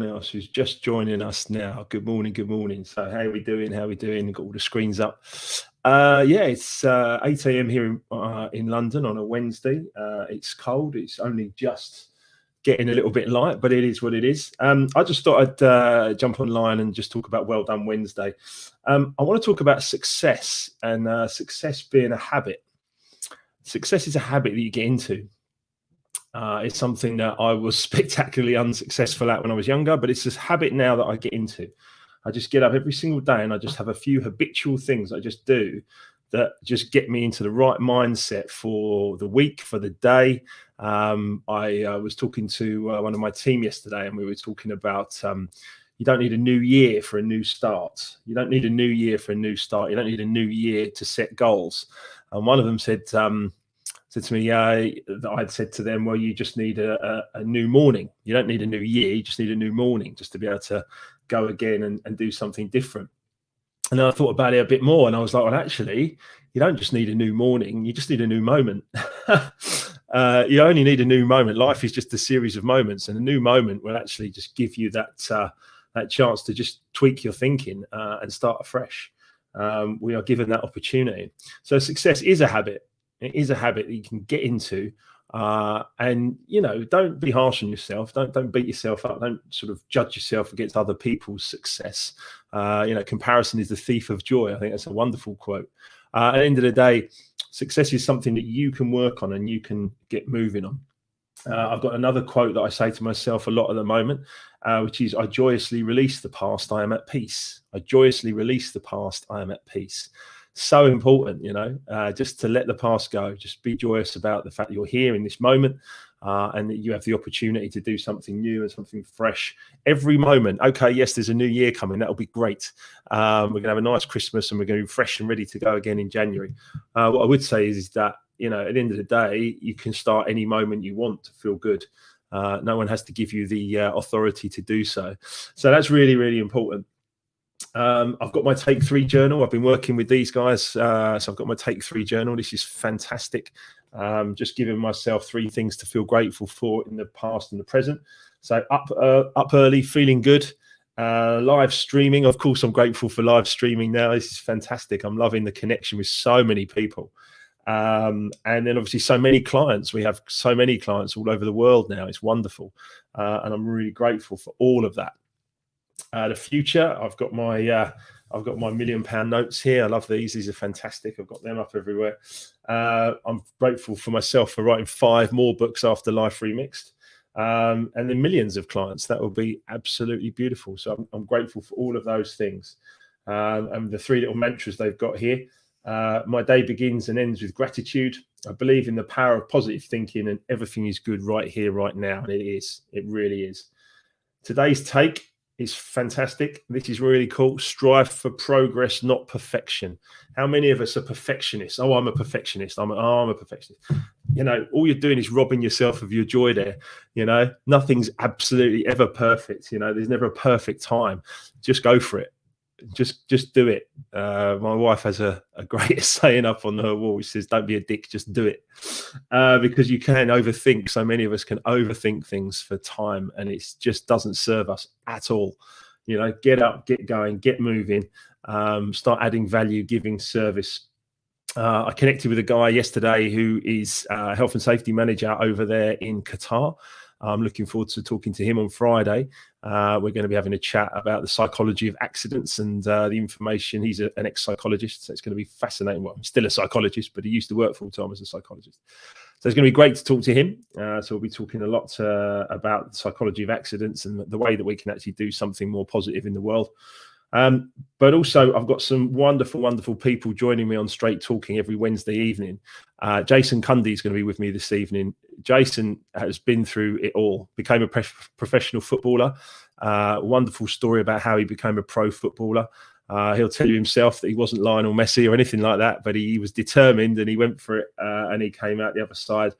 else who's just joining us now. Good morning, good morning. So how are we doing? How are we doing? Got all the screens up. Yeah, it's 8 a.m. here in London on a Wednesday. It's cold. It's only just getting a little bit light, but it is what it is. I just thought I'd jump online and just talk about Well Done Wednesday. I want to talk about success and success being a habit. Success is a habit that you get into. It's something that I was spectacularly unsuccessful at when I was younger, but it's this habit now that I get into. I just get up every single day and I just have a few habitual things I just do that just get me into the right mindset for the week, for the day. I was talking to one of my team yesterday, and we were talking about you don't need a new year for a new start. You don't need a new year for a new start. You don't need a new year to set goals. And one of them said to me that I'd said to them, well, you just need a new morning. You don't need a new year. You just need a new morning just to be able to go again and do something different. And then I thought about it a bit more, and I was like, well, actually, you don't just need a new morning. You just need a new moment. You only need a new moment. Life is just a series of moments, and a new moment will actually just give you that chance to just tweak your thinking and start afresh. We are given that opportunity. So success is a habit. It is a habit that you can get into, and don't be harsh on yourself. Don't beat yourself up. Don't sort of judge yourself against other people's success. Comparison is the thief of joy. I think that's a wonderful quote. At the end of the day, success is something that you can work on and you can get moving on. I've got another quote that I say to myself a lot at the moment, which is, I joyously release the past, I am at peace. I joyously release the past, I am at peace. So important, just to let the past go. Just be joyous about the fact that you're here in this moment and that you have the opportunity to do something new and something fresh every moment. Okay, yes, there's a new year coming. That'll be great. We're going to have a nice Christmas and we're going to be fresh and ready to go again in January. What I would say is that, at the end of the day, you can start any moment you want to feel good. No one has to give you the authority to do so. So that's really, really important. I've got my Take 3 journal. I've been working with these guys. So I've got my Take 3 journal. This is fantastic. Just giving myself 3 things to feel grateful for in the past and the present. So up early, feeling good. Live streaming. Of course, I'm grateful for live streaming now. This is fantastic. I'm loving the connection with so many people. And then obviously so many clients. We have so many clients all over the world now. It's wonderful. And I'm really grateful for all of that. The future, I've got my £1 million notes here. I love these. These are fantastic. I've got them up everywhere. I'm grateful for myself for writing 5 more books after Life Remixed, and then millions of clients. That will be absolutely beautiful. So I'm grateful for all of those things. And the 3 little mantras they've got here. My day begins and ends with gratitude. I believe in the power of positive thinking, and everything is good right here, right now. And it is. It really is. Today's take is fantastic. This is really cool. Strive for progress, not perfection. How many of us are perfectionists? Oh, I'm a perfectionist. I'm a perfectionist. All you're doing is robbing yourself of your joy there. Nothing's absolutely ever perfect. There's never a perfect time. Just go for it. Just do it. My wife has a great saying up on her wall, which says, don't be a dick, just do it. Because you can overthink. So many of us can overthink things for time, and it just doesn't serve us at all. Get up, get going, get moving, start adding value, giving service. I connected with a guy yesterday who is a health and safety manager over there in Qatar. I'm looking forward to talking to him on Friday. We're going to be having a chat about the psychology of accidents and the information. He's an ex-psychologist, so it's going to be fascinating. Well, he's still a psychologist, but he used to work full time as a psychologist. So it's going to be great to talk to him. So we'll be talking a lot about the psychology of accidents and the way that we can actually do something more positive in the world. But also, I've got some wonderful, wonderful people joining me on Straight Talking every Wednesday evening. Jason Cundy is going to be with me this evening. Jason has been through it all, became a professional footballer. Wonderful story about how he became a pro footballer. He'll tell you himself that he wasn't Lionel Messi or anything like that, but he was determined and he went for it, and he came out the other side.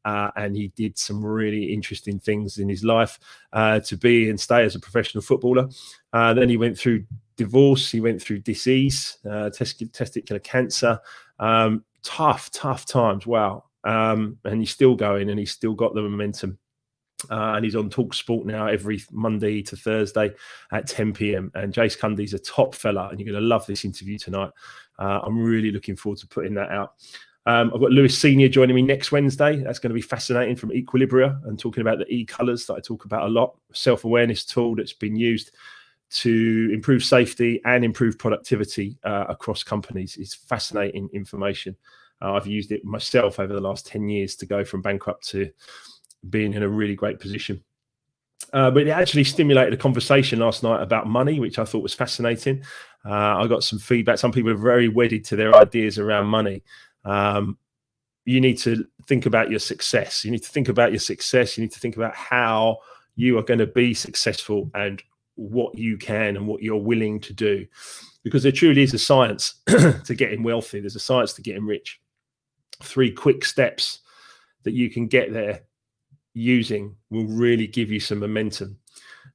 And he did some really interesting things in his life to be and stay as a professional footballer. Then he went through divorce, he went through disease, testicular cancer, tough times. Wow. And he's still going and he's still got the momentum. And he's on Talk Sport now every Monday to Thursday at 10 p.m. And Jace Cundy's a top fella, and you're going to love this interview tonight. I'm really looking forward to putting that out. I've got Lewis Senior joining me next Wednesday. That's going to be fascinating, from Equilibria, and talking about the e-colours that I talk about a lot. Self-awareness tool that's been used to improve safety and improve productivity across companies. It's fascinating information. I've used it myself over the last 10 years to go from bankrupt to being in a really great position. But it actually stimulated a conversation last night about money, which I thought was fascinating. I got some feedback. Some people are very wedded to their ideas around money. You need to think about your success. You need to think about your success. You need to think about how you are going to be successful and what you can and what you're willing to do. Because there truly is a science to getting wealthy. There's a science to getting rich. 3 quick steps that you can get there using will really give you some momentum.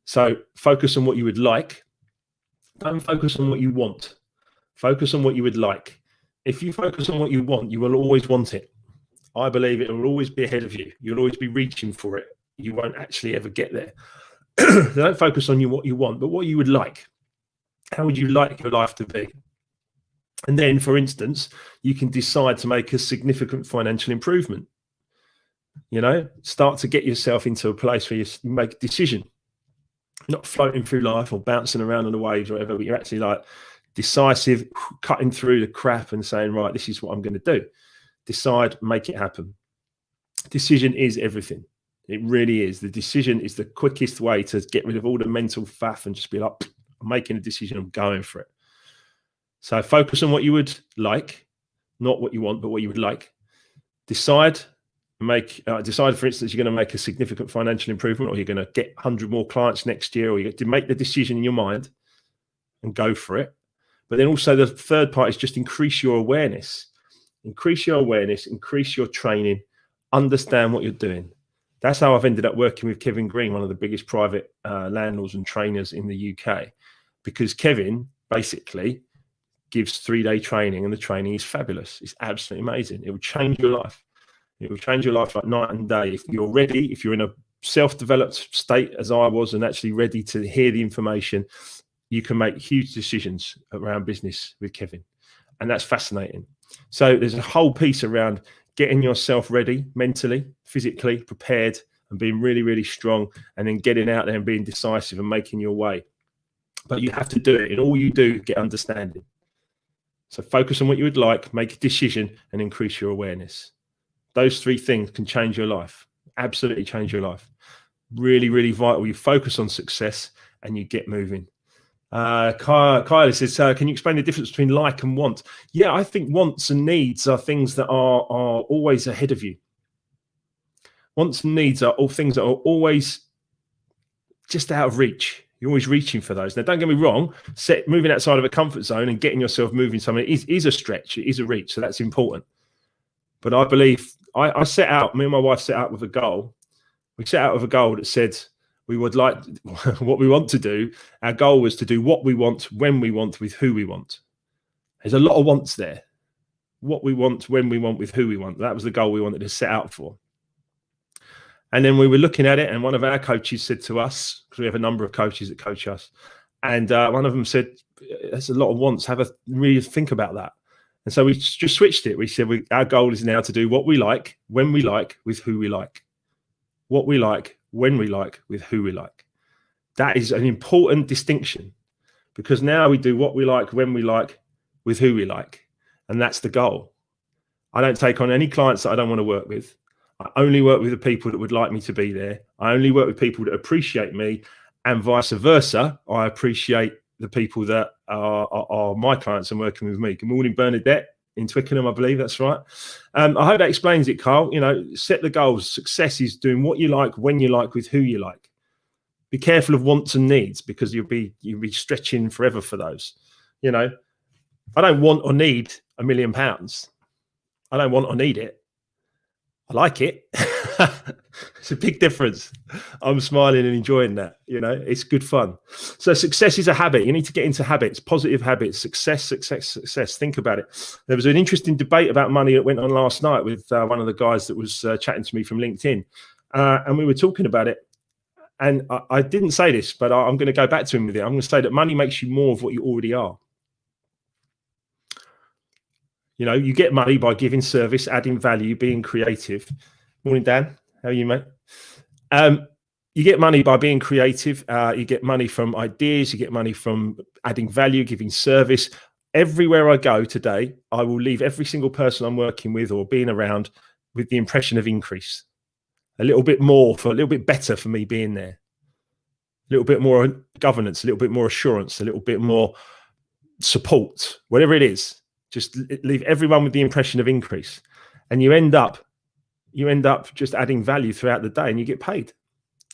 So focus on what you would like. Don't focus on what you want. Focus on what you would like. If you focus on what you want, you will always want it. I believe it will always be ahead of you. You'll always be reaching for it. You won't actually ever get there. So don't focus on what you want, but what you would like. How would you like your life to be? And then, for instance, you can decide to make a significant financial improvement. You know, start to get yourself into a place where you make a decision, not floating through life or bouncing around on the waves or whatever, but you're actually like decisive, cutting through the crap and saying, right, this is what I'm going to do. Decide, make it happen. Decision is everything. It really is. The decision is the quickest way to get rid of all the mental faff and just be like, I'm making a decision, I'm going for it. So focus on what you would like, not what you want, but what you would like. Decide, for instance, you're going to make a significant financial improvement, or you're going to get 100 more clients next year, or you get to make the decision in your mind and go for it. But then also the third part is just increase your awareness. Increase your awareness, increase your training, understand what you're doing. That's how I've ended up working with Kevin Green, one of the biggest private landlords and trainers in the UK, because Kevin basically gives 3-day training, and the training is fabulous. It's absolutely amazing. It will change your life. It will change your life like night and day. If you're ready, if you're in a self-developed state as I was and actually ready to hear the information, you can make huge decisions around business with Kevin. And that's fascinating. So there's a whole piece around getting yourself ready mentally, physically prepared, and being really, really strong, and then getting out there and being decisive and making your way. But you have to do it. In all you do, get understanding. So focus on what you would like, make a decision, and increase your awareness. Those 3 things can change your life. Absolutely change your life. Really, really vital. You focus on success and you get moving. Kylie says, can you explain the difference between like and want? Yeah, I think wants and needs are things that are always ahead of you. Wants and needs are all things that are always just out of reach. You're always reaching for those. Now, don't get me wrong, moving outside of a comfort zone and getting yourself moving somewhere is a stretch. It is a reach. So that's important. But I believe I set out, me and my wife set out with a goal. We set out with a goal that said we would like what we want to do. Our goal was to do what we want, when we want, with who we want. There's a lot of wants there. What we want, when we want, with who we want. That was the goal we wanted to set out for. And then we were looking at it, and one of our coaches said to us, because we have a number of coaches that coach us, and one of them said, there's a lot of wants. Have a really think about that. And so we just switched it. We said our goal is now to do what we like, when we like, with who we like. What we like, when we like, with who we like. That is an important distinction, because now we do what we like, when we like, with who we like. And that's the goal. I don't take on any clients that I don't want to work with. I only work with the people that would like me to be there. I only work with people that appreciate me, and vice versa. I appreciate the people that are my clients and working with me. Good morning, Bernadette in Twickenham, I believe that's right. I hope that explains it, Carl. You know, set the goals. Success is doing what you like, when you like, with who you like. Be careful of wants and needs, because you'll be stretching forever for those. You know, I don't want or need £1 million. I don't want or need it. I like it. It's a big difference. I'm smiling and enjoying that. You know, it's good fun. So success is a habit. You need to get into habits, positive habits. Success, success, success. Think about it. There was an interesting debate about money that went on last night with one of the guys that was chatting to me from LinkedIn. And we were talking about it. And I didn't say this, but I'm going to go back to him with it. I'm going to say that money makes you more of what you already are. You know, you get money by giving service, adding value, being creative. Morning, Dan. How are you, mate? You get money by being creative. You get money from ideas. You get money from adding value, giving service. Everywhere I go today, I will leave every single person I'm working with or being around with the impression of increase. A little bit more, a little bit better for me being there. A little bit more governance, a little bit more assurance, a little bit more support, whatever it is. Just leave everyone with the impression of increase. And you end up just adding value throughout the day, and you get paid.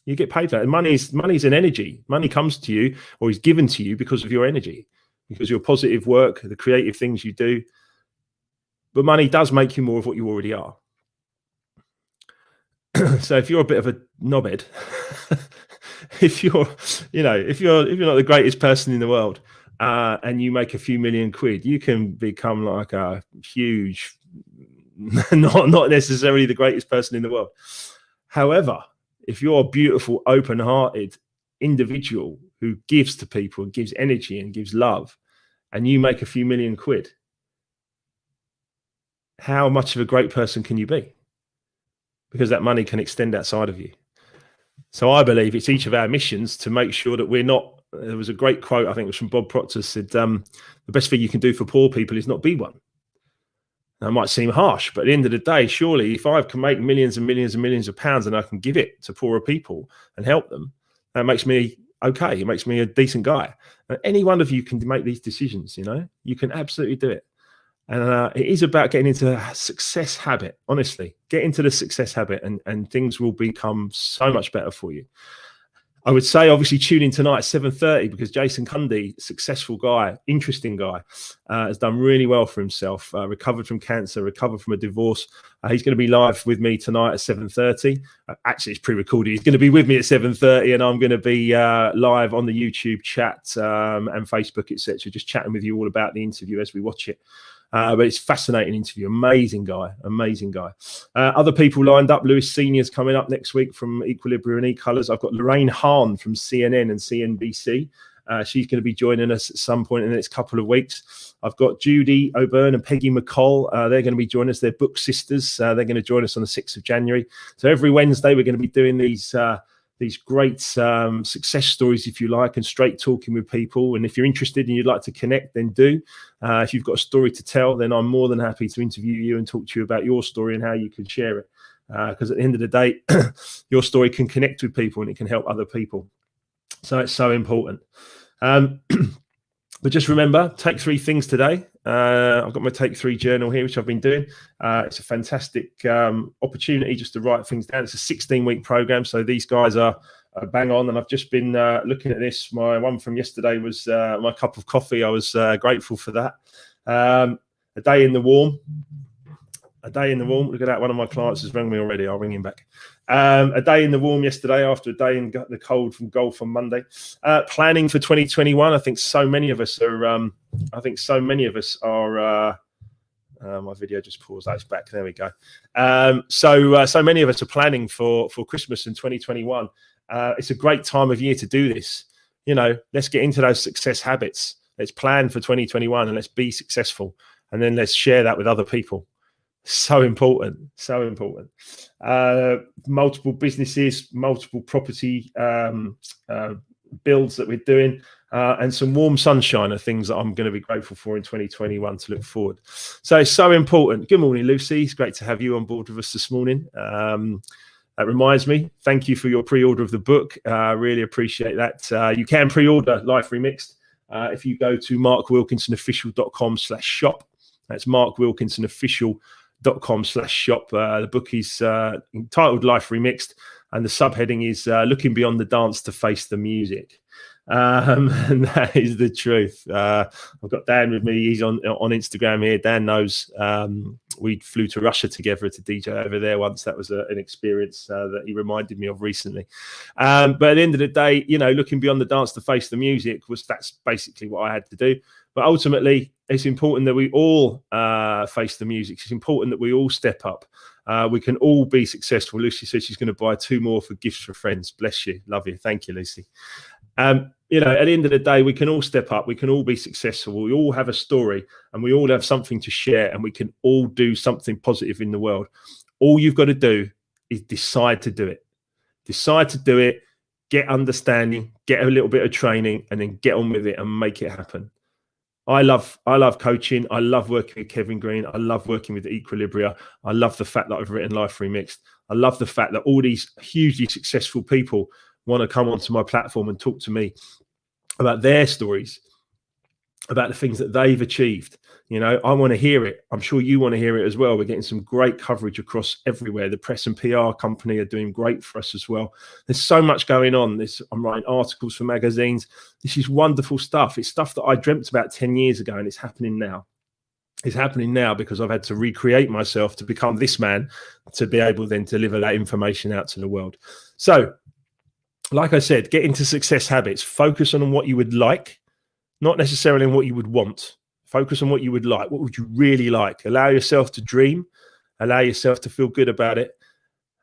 You get paid for that. And money's an energy. Money comes to you or is given to you because of your energy, because your positive work, the creative things you do. But money does make you more of what you already are. So if you're a bit of a knobhead, if you're not the greatest person in the world, and you make a few million quid, you can become like a huge, not necessarily the greatest person in the world. However, if you're a beautiful, open-hearted individual who gives to people, gives energy and gives love, and you make a few million quid, how much of a great person can you be? Because that money can extend outside of you. So I believe it's each of our missions to make sure that we're not. There was a great quote, I think it was from Bob Proctor, said, the best thing you can do for poor people is not be one. That might seem harsh, but at the end of the day, surely if I can make millions and millions and millions of pounds and I can give it to poorer people and help them, that makes me okay. It makes me a decent guy. And any one of you can make these decisions, you know, you can absolutely do it. And it is about getting into a success habit, honestly. Get into the success habit and things will become so much better for you. I would say, obviously, tune in tonight at 7:30 because Jason Cundy, successful guy, interesting guy, has done really well for himself, recovered from cancer, recovered from a divorce. He's going to be live with me tonight at 7:30. Actually, it's pre-recorded. He's going to be with me at 7:30 and I'm going to be live on the YouTube chat and Facebook, etc., just chatting with you all about the interview as we watch it. But it's a fascinating interview. Amazing guy. Other people lined up. Lewis Senior's coming up next week from Equilibrium and E-Colors. I've got Lorraine Hahn from CNN and CNBC. She's going to be joining us at some point in the next couple of weeks. I've got Judy O'Byrne and Peggy McCall. They're going to be joining us. They're book sisters. They're going to join us on the 6th of January. So every Wednesday, we're going to be doing these great success stories, if you like, and straight talking with people. And if you're interested and you'd like to connect, then do. If you've got a story to tell, then I'm more than happy to interview you and talk to you about your story and how you can share it. Because at the end of the day, your story can connect with people and it can help other people. So it's so important. But just remember, take 3 things today. I've got my Take 3 journal here, which I've been doing. It's a fantastic opportunity just to write things down. It's a 16-week program, so these guys are bang on. And I've just been looking at this. My one from yesterday was my cup of coffee. I was grateful for that. A day in the warm. A day in the warm. Look at that. One of my clients has rang me already. I'll ring him back. A day in the warm yesterday after a day in the cold from golf on Monday. Planning for 2021. I think so many of us are. My video just paused. That's back. There we go. So many of us are planning for Christmas in 2021. It's a great time of year to do this. You know, let's get into those success habits. Let's plan for 2021 and let's be successful. And then let's share that with other people. So important. Multiple businesses, multiple property builds that we're doing, and some warm sunshine are things that I'm going to be grateful for in 2021 to look forward. So it's so important. Good morning, Lucy. It's great to have you on board with us this morning. That reminds me, thank you for your pre-order of the book. Really appreciate that. You can pre-order Life Remixed if you go to markwilkinsonofficial.com/shop. That's markwilkinsonofficial.com/shop. The book is entitled Life Remixed, and the subheading is Looking Beyond the Dance to Face the Music. And that is the truth. I've got Dan with me. He's on Instagram here. Dan knows we flew to Russia together to DJ over there once. That was an experience that he reminded me of recently. But at the end of the day, you know, looking beyond the dance to face the music that's basically what I had to do. But ultimately, it's important that we all face the music. It's important that we all step up. We can all be successful. Lucy says she's going to buy 2 more for gifts for friends. Bless you. Love you. Thank you, Lucy. You know, at the end of the day, we can all step up. We can all be successful. We all have a story and we all have something to share, and we can all do something positive in the world. All you've got to do is decide to do it. Decide to do it, get understanding, get a little bit of training, and then get on with it and make it happen. I love coaching. I love working with Kevin Green. I love working with Equilibria. I love the fact that I've written Life Remixed. I love the fact that all these hugely successful people want to come onto my platform and talk to me about their stories, about the things that they've achieved. You know, I want to hear it. I'm sure you want to hear it as well. We're getting some great coverage across everywhere. The press and PR company are doing great for us as well. There's so much going on. I'm writing articles for magazines. This is wonderful stuff. It's stuff that I dreamt about 10 years ago, and it's happening now. It's happening now because I've had to recreate myself to become this man, to be able then to deliver that information out to the world. So, like I said, get into success habits. Focus on what you would like, not necessarily on what you would want. Focus on what you would like. What would you really like? Allow yourself to dream. Allow yourself to feel good about it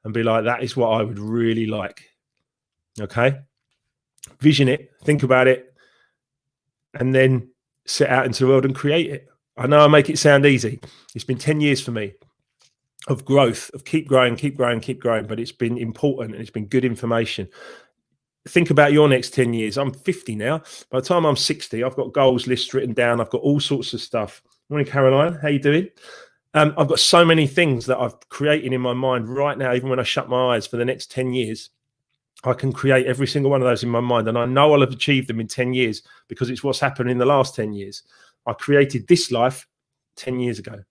and be like, that is what I would really like. Okay? Vision it. Think about it. And then set out into the world and create it. I know I make it sound easy. It's been 10 years for me of growth, of keep growing, but it's been important and it's been good information. Think about your next 10 years. I'm 50 now. By the time I'm 60, I've got goals lists written down. I've got all sorts of stuff. Morning, Caroline. How you doing? I've got so many things that I've created in my mind right now. Even when I shut my eyes for the next 10 years, I can create every single one of those in my mind. And I know I'll have achieved them in 10 years because it's what's happened in the last 10 years. I created this life 10 years ago.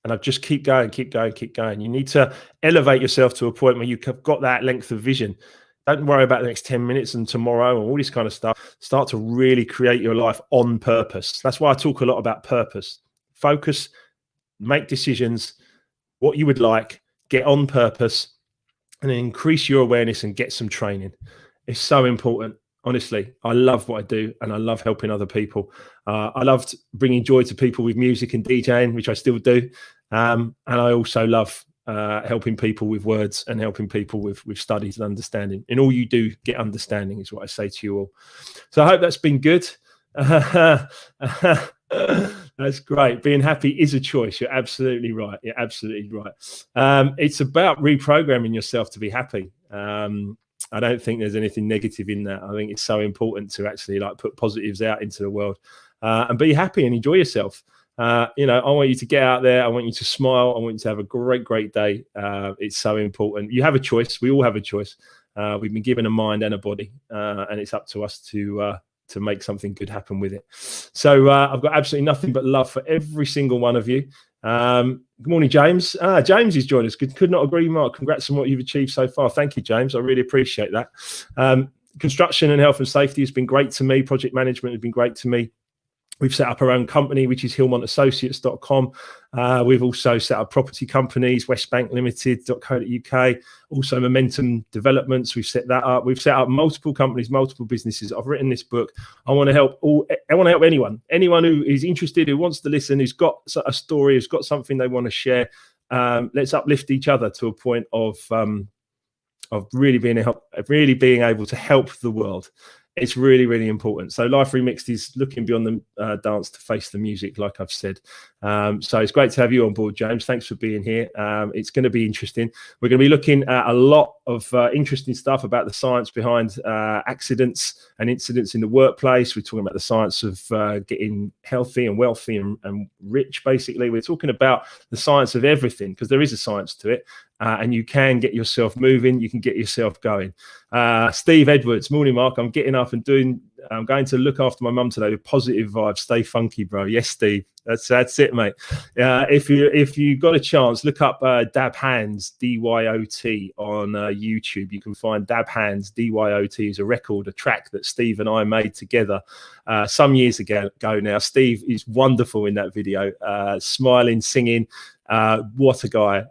And I just keep going. You need to elevate yourself to a point where you've got that length of vision. Don't worry about the next 10 minutes and tomorrow and all this kind of stuff. Start to really create your life on purpose. That's why I talk a lot about purpose. Focus, make decisions, what you would like, get on purpose, and then increase your awareness and get some training. It's so important. Honestly, I love what I do and I love helping other people. I loved bringing joy to people with music and DJing, which I still do. And I also love helping people with words and helping people with studies and understanding. In all you do, get understanding is what I say to you all. So I hope that's been good. That's great. Being happy is a choice. You're absolutely right. You're absolutely right. It's about reprogramming yourself to be happy. I don't think there's anything negative in that. I think it's so important to actually like put positives out into the world and be happy and enjoy yourself. You know, I want you to get out there. I want you to smile. I want you to have a great day. It's so important. You have a choice. We all have a choice. We've been given a mind and a body, and it's up to us to make something good happen with it. So I've got absolutely nothing but love for every single one of you. Good morning, James. James is joining us. Could not agree more. Congrats on what you've achieved so far. Thank you, James. I really appreciate that. Construction and health and safety has been great to me. Project management has been great to me. We've set up our own company, which is hillmontassociates.com. We've also set up property companies, westbanklimited.co.uk, also Momentum Developments. We've set that up. We've set up multiple companies, multiple businesses. I've written this book. I want to help anyone who is interested, who wants to listen, who's got a story, who's got something they want to share. Let's uplift each other to a point of really being able to help the world. It's really, really important. So Life Remixed is looking beyond the dance to face the music, like I've said. So it's great to have you on board, James. Thanks for being here. It's going to be interesting. We're going to be looking at a lot of interesting stuff about the science behind accidents and incidents in the workplace. We're talking about the science of getting healthy and wealthy and rich, basically. We're talking about the science of everything, because there is a science to it. And you can get yourself moving. You can get yourself going. Steve Edwards, morning, Mark. I'm getting up and I'm going to look after my mum today with positive vibes. Stay funky, bro. Yes, Steve. That's it, mate. If you got a chance, look up Dab Hands, DYOT on YouTube. You can find Dab Hands, DYOT is a track that Steve and I made together some years ago now. Steve is wonderful in that video, smiling, singing. What a guy.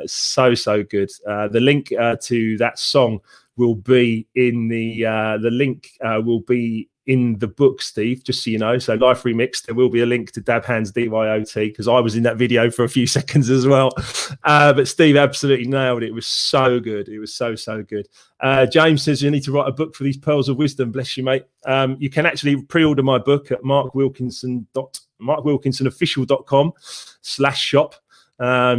So good. The link to that song will be in the link will be in the book, Steve, just so you know. So Life Remixed, there will be a link to Dab Hands DYOT, because I was in that video for a few seconds as well. But Steve absolutely nailed it. It was so good. It was so good. James says you need to write a book for these pearls of wisdom. Bless you, mate. You can actually pre-order my book at markwilkinsonofficial.com/shop.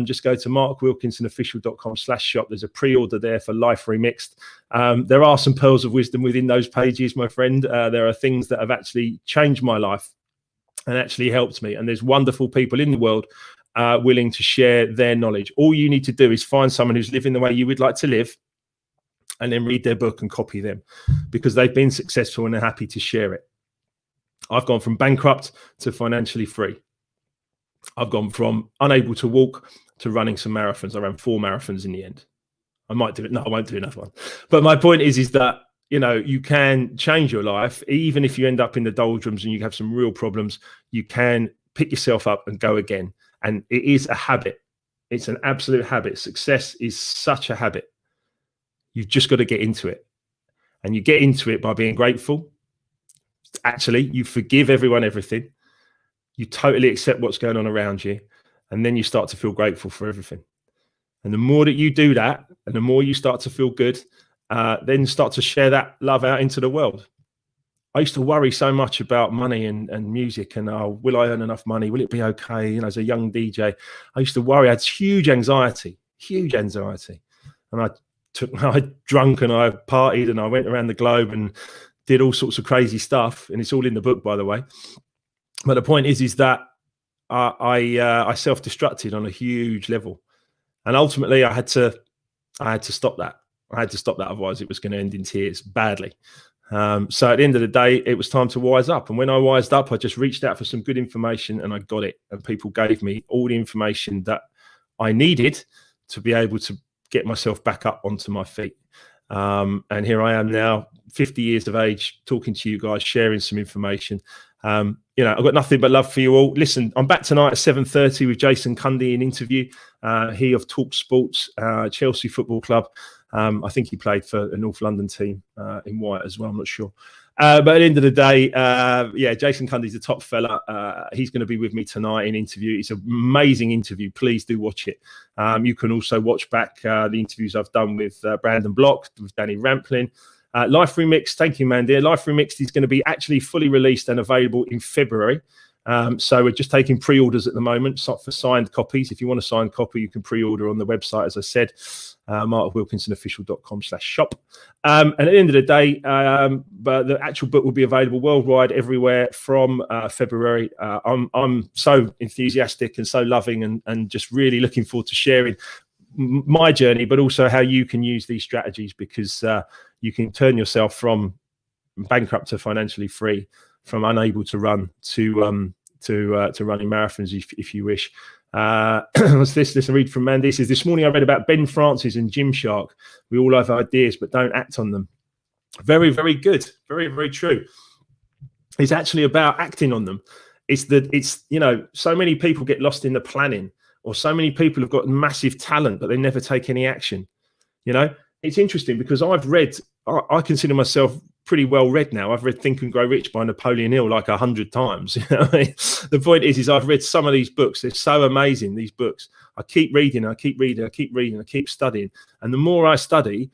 Just go to markwilkinsonofficial.com/shop. There's a pre-order there for Life Remixed. There are some pearls of wisdom within those pages, my friend. There are things that have actually changed my life and actually helped me. And there's wonderful people in the world willing to share their knowledge. All you need to do is find someone who's living the way you would like to live, and then read their book and copy them, because they've been successful and they're happy to share it. I've gone from bankrupt to financially free. I've gone from unable to walk to running some marathons. I ran 4 marathons in the end. I might do it. No, I won't do another one. But my point is that, you know, you can change your life. Even if you end up in the doldrums and you have some real problems, you can pick yourself up and go again. And it is a habit. It's an absolute habit. Success is such a habit. You've just got to get into it. And you get into it by being grateful. Actually, you forgive everyone, everything. You totally accept what's going on around you. And then you start to feel grateful for everything. And the more that you do that, and the more you start to feel good, then start to share that love out into the world. I used to worry so much about money and music, and will I earn enough money? Will it be okay? You know, as a young DJ, I used to worry. I had huge anxiety. And I drunk and I partied and I went around the globe and did all sorts of crazy stuff. And it's all in the book, by the way. But the point is that I self-destructed on a huge level, and ultimately I had to stop that. Otherwise it was going to end in tears badly. So at the end of the day, it was time to wise up. And when I wised up, I just reached out for some good information, and I got it. And people gave me all the information that I needed to be able to get myself back up onto my feet. And here I am now, 50 years of age, talking to you guys, sharing some information. You know, I've got nothing but love for you all. Listen, I'm back tonight at 7:30 with Jason Cundy, an interview. He of Talk Sports, Chelsea Football Club. I think he played for a North London team in white as well. I'm not sure. But at the end of the day, Jason Cundy's a top fella. He's going to be with me tonight in interview. It's an amazing interview. Please do watch it. You can also watch back the interviews I've done with Brandon Block, with Danny Ramplin. Life Remixed, thank you, man, dear. Life Remixed is going to be actually fully released and available in February. So we're just taking pre-orders at the moment for signed copies. If you want a signed copy, you can pre-order on the website, as I said, markwilkinsonofficial.com/shop. And at the end of the day, but the actual book will be available worldwide, everywhere from February. I'm so enthusiastic and so loving and just really looking forward to sharing my journey, but also how you can use these strategies, because you can turn yourself from bankrupt to financially free, from unable to run to running marathons if you wish. What's this? Listen, read from Mandy. It says, this morning I read about Ben Francis and Gymshark. We all have ideas, but don't act on them. Very, very good. Very, very true. It's actually about acting on them. It's you know, so many people get lost in the planning, or so many people have got massive talent, but they never take any action. You know, it's interesting because I consider myself pretty well read now. I've read Think and Grow Rich by Napoleon Hill like 100 times. You know what I mean? The point is I've read some of these books. They're so amazing, these books. I keep reading, I keep studying. And the more I study,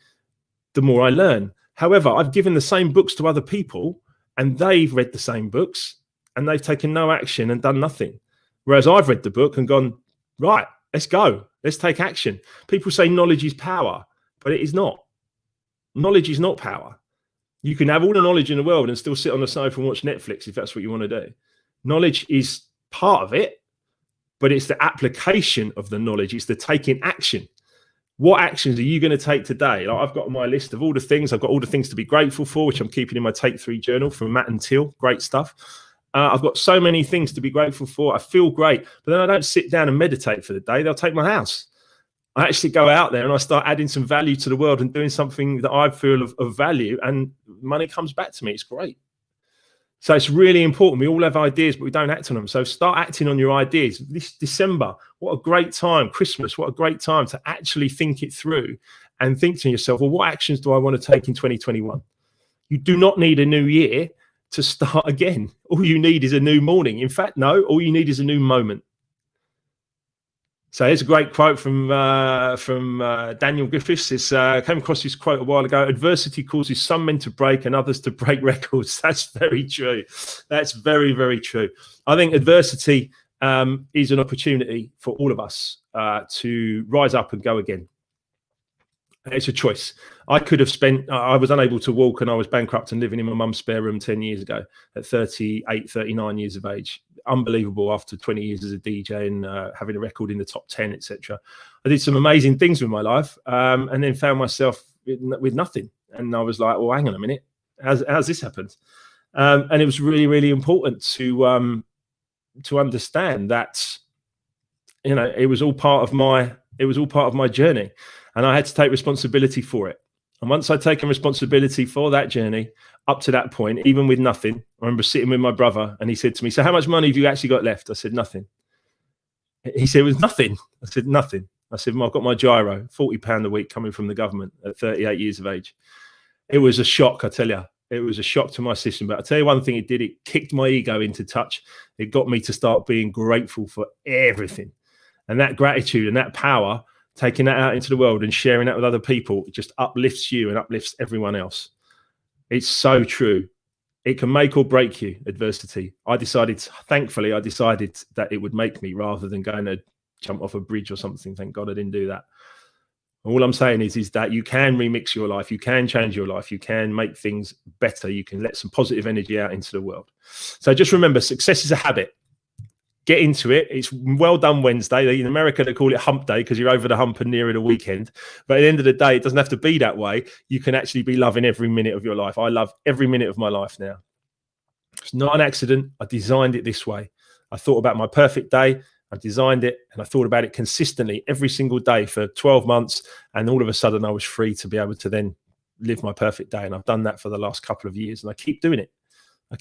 the more I learn. However, I've given the same books to other people, and they've read the same books, and they've taken no action and done nothing. Whereas I've read the book and gone, right, let's go. Let's take action. People say knowledge is power, but it is not. Knowledge is not power. You can have all the knowledge in the world and still sit on the sofa and watch Netflix if that's what you want to do. Knowledge is part of it, but it's the application of the knowledge. It's the taking action. What actions are you going to take today? Like, I've got on my list of all the things. I've got all the things to be grateful for, which I'm keeping in my Take 3 journal from Matt and Till. Great stuff. I've got so many things to be grateful for. I feel great, but then I don't sit down and meditate for the day. They'll take my house. I actually go out there and I start adding some value to the world and doing something that I feel of value, and money comes back to me. It's great. So it's really important. We all have ideas, but we don't act on them. So start acting on your ideas. This December, what a great time. Christmas, what a great time to actually think it through and think to yourself, well, what actions do I want to take in 2021? You do not need a new year to start again. All you need is a new morning. In fact, no, all you need is a new moment. So here's a great quote from Daniel Griffiths. It's came across this quote a while ago. Adversity causes some men to break and others to break records. That's very true. That's very, very true. I think adversity is an opportunity for all of us to rise up and go again. It's a choice. I could have I was unable to walk and I was bankrupt and living in my mum's spare room 10 years ago at 38, 39 years of age. Unbelievable after 20 years as a DJ and having a record in the top 10, etc. I did some amazing things with my life and then found myself with nothing. And I was like, well, hang on a minute. How's this happened? And it was really, really important to understand that, you know, it was all part of my journey. And I had to take responsibility for it. And once I'd taken responsibility for that journey up to that point, even with nothing, I remember sitting with my brother and he said to me, so how much money have you actually got left? I said, nothing. He said, it was nothing. I said, nothing. I said, well, I've got my gyro, £40 a week coming from the government at 38 years of age. It was a shock, I tell you. It was a shock to my system. But I'll tell you one thing it did. It kicked my ego into touch. It got me to start being grateful for everything. And that gratitude and that power, taking that out into the world and sharing that with other people, it just uplifts you and uplifts everyone else. It's so true. It can make or break you, adversity. Thankfully, I decided that it would make me rather than going to jump off a bridge or something. Thank God I didn't do that. All I'm saying is that you can remix your life. You can change your life. You can make things better. You can let some positive energy out into the world. So just remember, success is a habit. Get into it. It's well done Wednesday. In America, they call it hump day because you're over the hump and nearer the weekend. But at the end of the day, it doesn't have to be that way. You can actually be loving every minute of your life. I love every minute of my life now. It's not an accident. I designed it this way. I thought about my perfect day. I designed it and I thought about it consistently every single day for 12 months. And all of a sudden I was free to be able to then live my perfect day. And I've done that for the last couple of years and I keep doing it. So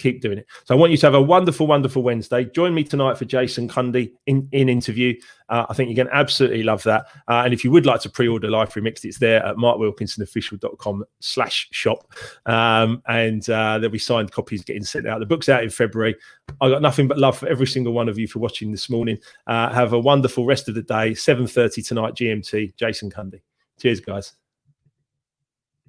I want you to have a wonderful, wonderful Wednesday. Join me tonight for Jason Cundy in interview. I think you're going to absolutely love that. And if you would like to pre-order Life Remixed, it's there at markwilkinsonofficial.com/shop. And there'll be signed copies getting sent out. The book's out in February. I got nothing but love for every single one of you for watching this morning. Have a wonderful rest of the day. 7:30 tonight, GMT. Jason Cundy. Cheers, guys.